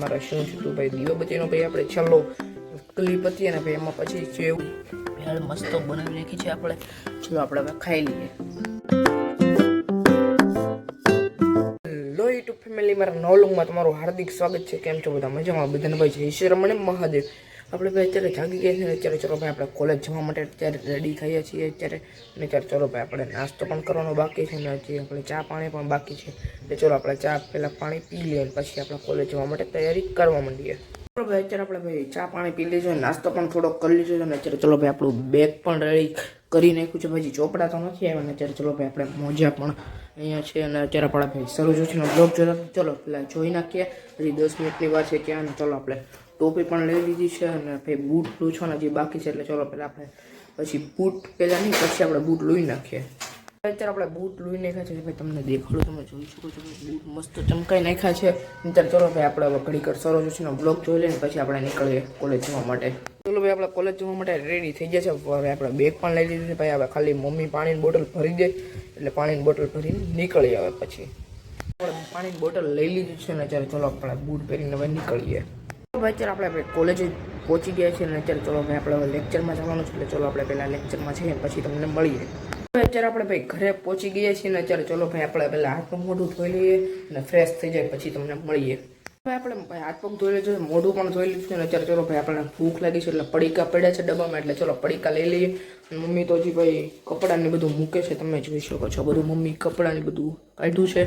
મારા શું થયું ભાઈ દીવાબત્તીનો ભાઈ આપણે છેલ્લો ક્લિપ હતી અને ભાઈ એમાં પછી જેવું ભેળ મસ્ત બનાવી નાખી છે આપણે. ચલો આપણે હવે ખાઈ લઈએ. હેલો યુટ્યુબ ફેમિલી, મારા નવા વ્લોગમાં તમારું હાર્દિક સ્વાગત છે. કેમ છો બધા? મજામાં? બધાને ભાઈ જય શ્રી રામ અને મહાદેવ. આપણે ભાઈ અત્યારે જાગી ગયા છીએ. અત્યારે ચલો ભાઈ આપણે કોલેજ જવા માટે અત્યારે રેડી થઈએ છીએ અત્યારે. અને અત્યારે ચલો ભાઈ આપણે નાસ્તો પણ કરવાનો બાકી છે ને હજી આપણે ચા પાણી પણ બાકી છે. એટલે ચલો આપણે ચા પહેલાં પાણી પી લઈએ અને પછી આપણે કોલેજ જવા માટે તૈયારી કરવા માંડીએ. ચલો ભાઈ અત્યારે આપણે ભાઈ ચા પાણી પી લીધું, નાસ્તો પણ થોડો કરી લીધો અને અત્યારે ચલો ભાઈ આપણું બેગ પણ રેડી કરી નાખ્યું છે. ભાઈ ચોપડા તો નથી આવ્યા ને અત્યારે ચલો ભાઈ આપણે મોજા પણ અહીંયા છે અને અત્યારે આપણે ભાઈ શરૂ જોશીનો બ્લોગ જોતા. ચલો પહેલાં જોઈ નાખીએ. હજી 10 મિનિટની વાર છે ત્યાં. ચલો આપણે ટોપી પણ લઈ લીધી છે અને ભાઈ બૂટ લૂછવાના જે બાકી છે એટલે ચલો પહેલાં આપણે પછી બૂટ પહેલાં નહીં પછી આપણે બૂટ લૂઈ નાખીએ. અત્યારે આપણે બૂટ લૂઈ નાખ્યા છે ભાઈ, તમને દેખાડું, તમે જોઈ શકો છો બૂટ મસ્ત ચમકાઈ નાખ્યા છે. અત્યારે ચલો ભાઈ આપણે ઘડી કર સરો જોશીનો બ્લોગ જોઈ લઈને પછી આપણે નીકળીએ કોલેજ જવા માટે. ચલો ભાઈ આપણે કોલેજ જવા માટે રેડી થઈ ગયા છે. હવે આપણે બેગ પણ લઈ લીધી છે ભાઈ. હવે ખાલી મમ્મી પાણીની બોટલ ભરી દે એટલે પાણીની બોટલ ભરીને નીકળી આવે. પછી આપણે પાણીની બોટલ લઈ લીધી છે ને અત્યારે ચલો આપણે બૂટ પહેરીને હવે નીકળીએ. ભાઈ અત્યારે આપણે કોલેજ પહોંચી ગયા છીએ અને અત્યારે ચલો ભાઈ આપણે લેક્ચરમાં જવાનું છે એટલે ચલો આપણે પહેલાં લેક્ચરમાં જઈએ પછી તમને મળીએ. અત્યારે આપણે ભાઈ ઘરે પહોંચી ગયા છીએ ને અત્યારે ચલો ભાઈ આપણે પહેલાં હાથ પગ મોઢું ધોઈ લઈએ અને ફ્રેશ થઈ જાય પછી તમને મળીએ. ભાઈ આપણે ભાઈ હાથ પગ ધોઈ લીધું, મોઢું પણ ધોઈ લીધું અને અત્યારે ચલો ભાઈ આપણને ભૂખ લાગી છે એટલે પડીકા પડ્યા છે ડબ્બામાં એટલે ચલો પડીકા લઈ લઈએ. મમ્મી તો હજી ભાઈ કપડાને બધું મૂકે છે, તમે જોઈ શકો છો બધું મમ્મી કપડાને બધું કાઢ્યું છે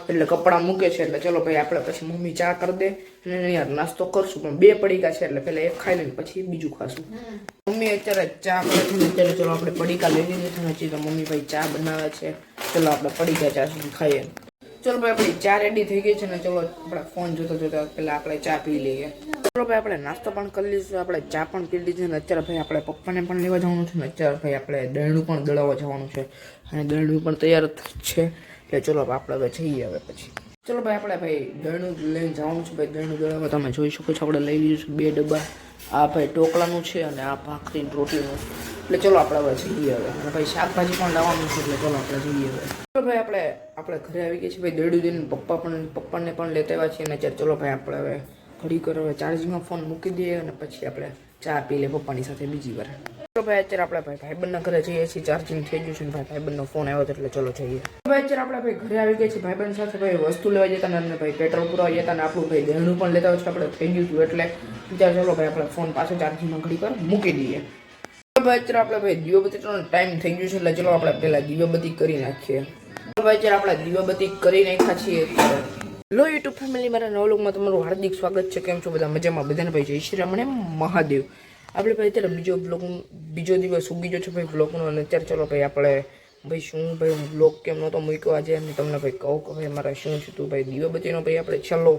એટલે કપડાં મૂકે છે. એટલે ચલો ભાઈ આપણે પછી મમ્મી ચા કરી દે અને યાર નાસ્તો કરશું પણ 2 પડીકા છે એટલે પહેલાં એક ખાઈ લઈને પછી બીજું ખાશું. મમ્મી અત્યારે ચા કરે છે ને અત્યારે ચલો આપણે પડીકા લઈ લીધી છે ને હજી તો મમ્મી ભાઈ ચા બનાવે છે. ચલો આપણે પડીકા ચા સુધી ખાઈએ. ચલો ભાઈ આપણી ચા રેડી થઈ ગઈ છે ને ચલો આપણે ફોન જોતા જોતા પહેલાં આપણે ચા પી લઈએ. ચલો ભાઈ આપણે નાસ્તો પણ કરી લીધું, આપણે ચા પણ પી લીધી ને અત્યારે ભાઈ આપણે પપ્પાને પણ લેવા જવાનું છે ને અત્યારે ભાઈ આપણે દળનું પણ દળાવવા જવાનું છે અને દળનું પણ તૈયાર છે એટલે ચલો આપણે હવે જઈએ. હવે પછી ચલો ભાઈ આપણે ભાઈ દળનું લઈને જવાનું છે. ભાઈ દળનું દળાવવા તમે જોઈ શકો છો આપણે લઈ લીધું છે 2 ડબ્બા. આ ભાઈ ટોકલાનું છે અને આ ભાખરી રોટીનું. એટલે ચલો આપણે હવે જઈએ હવે. અને ભાઈ શાકભાજી પણ લાવવાનું છે એટલે ચલો આપણે જઈએ હવે. ચલો ભાઈ આપણે ઘરે આવી ગયા છીએ ભાઈ. દળું દઈને પપ્પાને પણ લેતા આવ્યા છીએ અને અત્યારે ચલો ભાઈ આપણે હવે ઘડી કર હવે ચાર્જિંગમાં ફોન મૂકી દઈએ અને પછી આપણે ચા પી લે પપ્પાની સાથે બીજી વાર. ચલો ભાઈ અત્યારે આપણે ભાઈબંધના ઘરે જઈએ છીએ. ચાર્જિંગ થઈ ગયું છે ને ભાઈબંધનો ફોન આવ્યો એટલે ચલો જઈએ. ભાઈ અત્યારે આપણે ઘરે આવી ગયા છીએ. ભાઈબંધ સાથે ભાઈ વસ્તુ લેવા જતા અને ભાઈ પેટ્રોલ પુરાવા જતા અને આપણું ભાઈ દહેણું પણ લેતા હોય છે આપણે થઈ ગયું હતું એટલે અત્યારે ચલો ભાઈ આપણે ફોન પાછો ચાર્જિંગમાં ઘડી કર મૂકી દઈએ. ભાઈ અત્યારે આપણે ભાઈ દીવાબત્તીનો ટાઈમ થઈ ગયું છે એટલે ચલો આપણે પહેલાં દીવાબત્તી કરી નાખીએ. ભાઈ અત્યારે આપણે દીવાબત્તી કરી નાખ્યા છીએ અત્યારે. હેલો યુટ્યુબ ફેમિલી, મારા નવા વ્લોગમાં તમારું હાર્દિક સ્વાગત છે. કેમ છો બધા? મજામાં? બધાને ભાઈ જય શ્રી રામ અને મહાદેવ. આપણે ભાઈ અત્યારે બીજો દિવસ ઉગી ગયો છે ભાઈ વ્લોગનો અને અત્યારે ચલો ભાઈ આપણે ભાઈ શું ભાઈ હું વ્લોગ કેમ નહોતો મૂક્યો આજે અને તમને ભાઈ કહું કે ભાઈ મારા શું થયું ભાઈ દીવાબત્તીનો ભાઈ આપણે છેલ્લો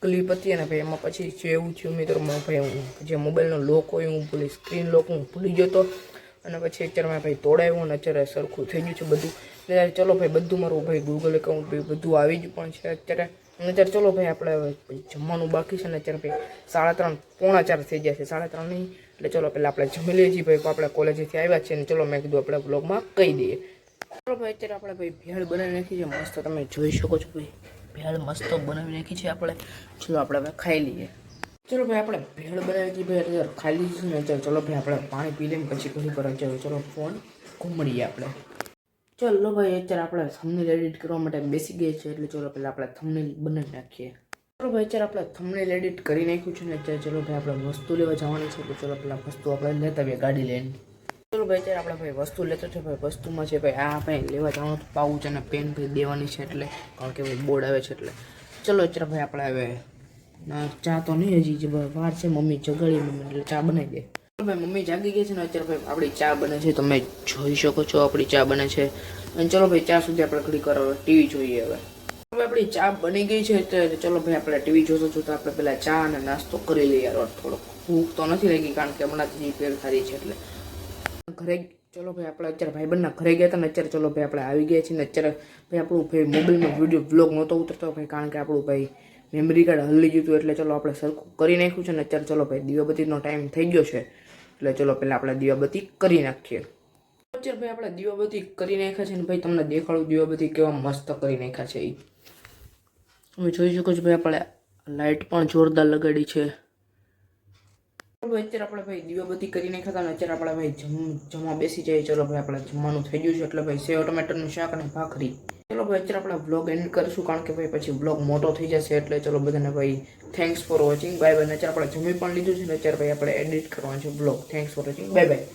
ક્લિપ હતી અને ભાઈ એમાં પછી એવું થયું મિત્રોમાં ભાઈ હું જે મોબાઈલનો લોક હોય હું ભૂલી સ્ક્રીન લોક હું ભૂલી ગયો હતો અને પછી અત્યારે મેં ભાઈ તોડાવ્યું અને અત્યારે સરખું થઈ ગયું છે બધું. એટલે ચલો ભાઈ બધું મારું ભાઈ ગૂગલ એકાઉન્ટ ભાઈ બધું આવી જ પણ છે અત્યારે. અને અત્યારે ચલો ભાઈ આપણે જમવાનું બાકી છે ને અત્યારે ભાઈ 3:30 પોણા 4 થઈ ગયા છે, 3:30 નહીં. એટલે ચલો પહેલાં આપણે જમી લઈએ છીએ ભાઈ. આપણે કોલેજથી આવ્યા છીએ ને ચલો મેં કીધું આપણે બ્લોગમાં કહી દઈએ. ચલો ભાઈ અત્યારે આપણે ભાઈ ભેળ બનાવી નાખી છે મસ્ત, તમે જોઈ શકો છો ભાઈ ભેળ મસ્ત બનાવી નાખી છે આપણે. ચલો આપણે હવે ખાઈ લઈએ. ચલો ભાઈ આપણે ભેળ બનાવી હતી ભાઈ અત્યારે ખાઈ લીધું ને અત્યારે ચલો ભાઈ આપણે પાણી પી લઈએ પછી ઘણી પર અત્યારે ચલો ફોન ઘૂમડીએ આપણે. ચલો ભાઈ અત્યારે આપણે થંબનેલ એડિટ કરવા માટે બેસી ગયા છે એટલે ચલો પહેલાં આપણે થંબનેલ બનાવી નાખીએ. ચલો ભાઈ અત્યારે આપણે થંબનેલ એડિટ કરી નાખ્યું છે ને અત્યારે ચલો ભાઈ આપણે વસ્તુ લેવા જવાની છે એટલે ચલો પહેલાં વસ્તુ આપણે લેતા આવીએ ગાડી લઈને. ચલો ભાઈ અત્યારે આપણે ભાઈ વસ્તુ લેતો છે ભાઈ. વસ્તુમાં છે ભાઈ આ ભાઈ લેવા જવાનું પાઉચ અને પેન ભાઈ દેવાની છે એટલે કારણ કે ભાઈ બોર્ડ આવે છે એટલે ચલો અત્યારે ભાઈ આપણે હવે ચા તો નહીં હજી વાર છે, મમ્મી જગાડી મમ્મી એટલે ચા બનાવી દે. ભાઈ મમ્મી જાગી ગઈ છે ને અત્યારે ભાઈ આપણી ચા બને છે, તમે જોઈ શકો છો આપણી ચા બને છે. અને ચલો ભાઈ ચા સુધી આપણે ઘડી કરો ટીવી જોઈએ. હવે આપણી ચા બની ગઈ છે એટલે ચલો ભાઈ આપણે ટીવી જોતા આપણે પહેલાં ચા અને નાસ્તો કરી લઈએ. યાર થોડો ભૂખ તો નથી લાગી કારણ કે હમણાંથી પેર થારી છે એટલે ઘરે ચલો ભાઈ આપણે અત્યારે ભાઈબંધના ઘરે ગયા હતા ને અત્યારે ચલો ભાઈ આપણે આવી ગયા છીએ ને અત્યારે ભાઈ આપણું ભાઈ મોબાઈલમાં વિડીયો બ્લોગ નહોતો ઉતરતો ભાઈ કારણ કે આપણું ભાઈ મેમરી કાર્ડ હલી ગયું હતું એટલે ચલો આપણે સરખું કરી નાખ્યું છે ને અત્યારે ચલો ભાઈ દીવાબત્તીનો ટાઈમ થઈ ગયો છે એટલે ચલો પહેલાં આપણે દીવાબત્તી કરી નાખીએ. અત્યારે ભાઈ આપણે દીવાબત્તી કરી નાખ્યા છે ને ભાઈ તમને દેખાડું દીવાબત્તી કેવા મસ્ત કરી નાખ્યા છે એ તમે જોઈ શકો છો ભાઈ. આપણે લાઇટ પણ જોરદાર લગાડી છે. અત્યારે આપણે ભાઈ દીવાબત્તી કરીને ખાતા ને અત્યારે આપણે ભાઈ જમવા બેસી જાય. ચલો ભાઈ આપણે જમવાનું થઈ ગયું છે એટલે ભાઈ સેવ ટમેટરનું શાક અને ભાખરી. ચલો ભાઈ અત્યારે આપણે બ્લોગ એન્ડ કરીશું કારણ કે ભાઈ પછી બ્લોગ મોટો થઈ જશે. એટલે ચલો બધાને ભાઈ thanks for watching. Bye bye. અત્યારે આપણે જમી પણ લીધું છે ને અત્યારે ભાઈ આપણે એડિટ કરવાનું છે blog. Thanks for watching. Bye bye.